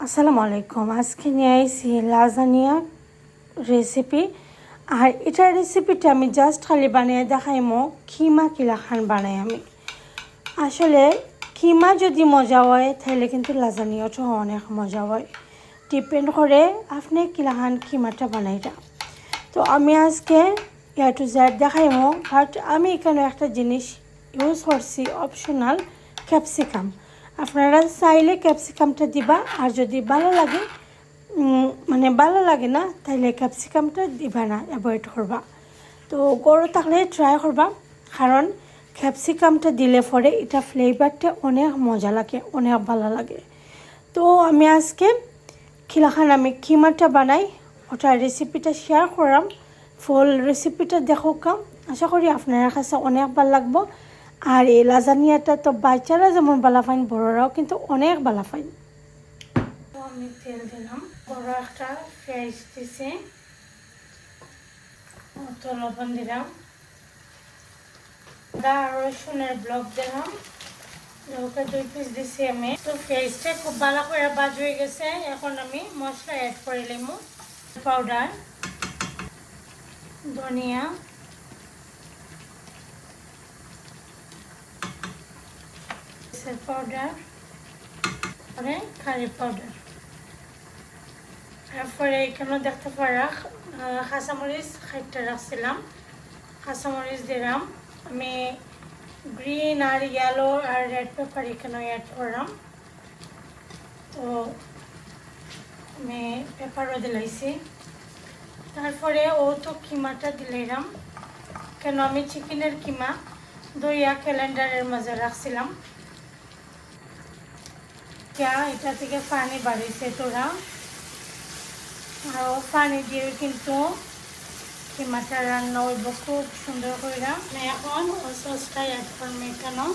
আসসালামু আলাইকুম। আজকে নিয়ে আইছি লাজানিয়া রেসিপি। আর এটার রেসিপিটা আমি জাস্ট খালি বানিয়ে দেখাইমো খিমা কিলাখান বানাই আমি। আসলে খিমা যদি মজা হয় তাহলে কিন্তু লাজানিয়াটাও অনেক মজা হয়। ডিপেন্ড করে আপনি কিলাখান খিমাটা বানাইটা। তো আমি আজকে এ টু জেড দেখাইমো, বাট আমি এখানে একটা জিনিস ইউজ করছি অপশনাল, ক্যাপসিকাম। আপনারা চাইলে ক্যাপসিকামটা দিবা, আর যদি ভালো লাগে ভালো লাগে না তাইলে ক্যাপসিকামটা দিবা না, অ্যাভয়েড করবা। তো গরু থাকলে ট্রাই করবা, কারণ ক্যাপসিকামটা দিলে পরে এটা ফ্লেভারটা অনেক মজা লাগে, অনেক ভালো লাগে। তো আমি আজকে আমি কিমাটা বানাই, ওটার রেসিপিটা শেয়ার করাম। ফুল রেসিপিটা দেখো কাম, আশা করি আপনার কাছে অনেক ভালো লাগবো। আর এই লাজানিয়াটা তো বাচ্চারা যেমন বালা ফাইন, বড়রাও কিন্তু অনেক বালা ফাইন। তো আমি তেল দিলাম, বড় একটা পেঁয়াজ দিছি, তো লবণ দিলাম, আদা আর রসুনের ব্লক দিলাম, ওকে 2 পিস দিছি আমি। তো পেঁয়াজটা খুব ভালো করে ভাজ হয়ে গেছে। এখন আমি মশলা অ্যাড করে নিব। পাউডার, ধনিয়া, পাউডার, কারি পাউডার। তারপরে এখানে দেখতে পারা কাঁচামরিচ 60টা রাখছিলাম, কাঁচামরিচ দিলাম আমি। গ্রিন আর ইয়েলো আর রেড পেপার এখানে অ্যাড করলাম। তো আমি পেপারও দিলাইছি। তারপরে ও তো কিমাটা দিলাম, কেন আমি চিকেনের কিমা দইয়া ক্যালেন্ডারের মাঝে রাখছিলাম। এটা থেকে পানি বাড়িছে তোরা, আর পানি দিয়ে কিন্তু কিমাটা রান্না হইব খুব সুন্দর করে। এখন ও সসটা অ্যাড করবো এখানে।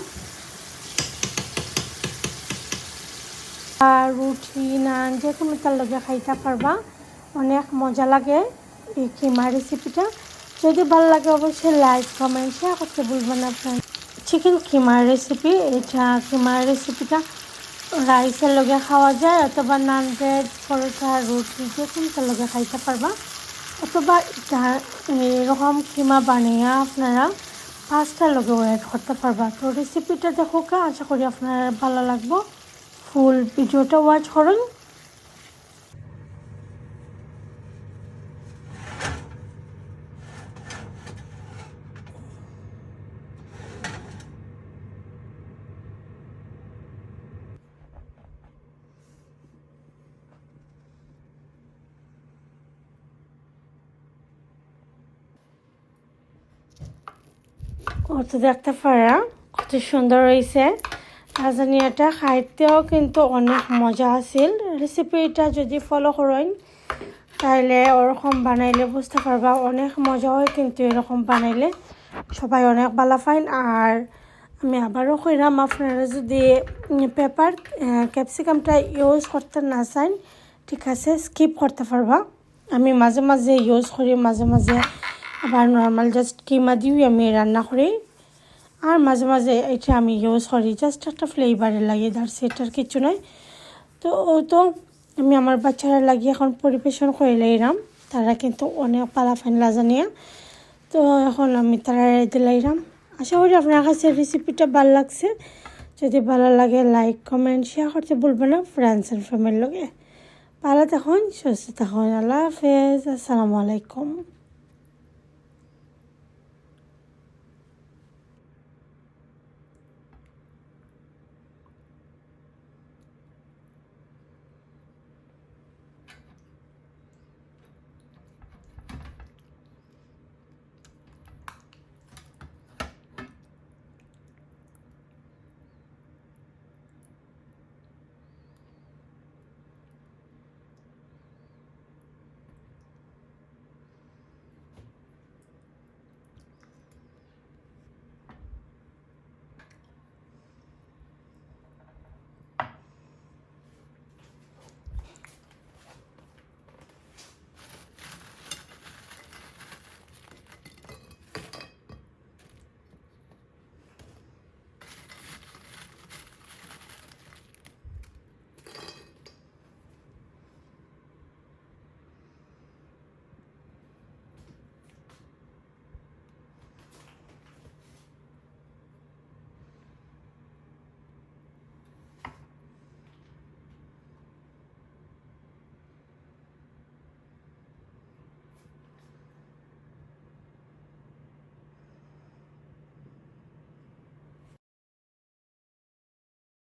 আর রুটি, নান যে কোনো তার লগে খাইতে পারবা, অনেক মজা লাগে এই কিমা রেসিপিটা। যদি ভালো লাগে অবশ্যই লাইক কমেন্ট শেয়ার করতে ভুলবেন না ফ্রেন্ড। চিকেন কিমার রেসিপি, এটা কিমার রেসিপিটা রাইসের লগে খাওয়া যায়, অথবা নান, ব্রেড, পরোটা, রুটি যে কোনো তার লগে খাইতে পারবা। অথবা এটা এরকম কিমা বানিয়ে আপনারা পাস্তার লগে অ্যাড করতে পারবা। তো রেসিপিটা দেখো, আশা করি আপনার ভালো লাগবে। ফুল ভিডিওটা ওয়াচ করুন। কত দেখতে পারা কত সুন্দর হয়েছে। লাজানিয়াটা খাইতেও কিন্তু অনেক মজা আছিল। রেসিপিটা যদি ফলো করেন তাহলে ওরকম বানাইলে বুঝতে পারবা অনেক মজা হয়, কিন্তু এরকম বানাইলে সবাই অনেক ভালো পাইন। আর আমি আবারও কইরাম, আপনারা যদি পেপার ক্যাপসিকামটা ইউজ করতে না চান, ঠিক আছে, স্কিপ করতে পারবা। আমি মাঝে মাঝে ইউজ করি, মাঝে মাঝে আবার নর্মাল জাস্ট কিমা দিও আমি রান্না করি। আর মাঝে মাঝে এটা আমি ইউজ করি জাস্ট একটা ফ্লেভারের লাগে, দ্যাটস ইট, আর কিছু নয়। তো আমি আমার বাচ্চারা লাগিয়ে এখন পরিবেশন করে লাইলাম। তারা কিন্তু অনেক পালা ফাইন লাজানিয়া। তো এখন আমি তারা দিলাইলাম। আশা করি আপনার কাছে রেসিপিটা ভালো লাগছে। যদি ভালো লাগে লাইক কমেন্ট শেয়ার করতে ভুলবেন না ফ্রেন্ডস অ্যান্ড ফ্যামিলির লগে। ভালো থাকুন, সুস্থ থাকুন। আল্লাহ হাফেজ, আসসালামু আলাইকুম।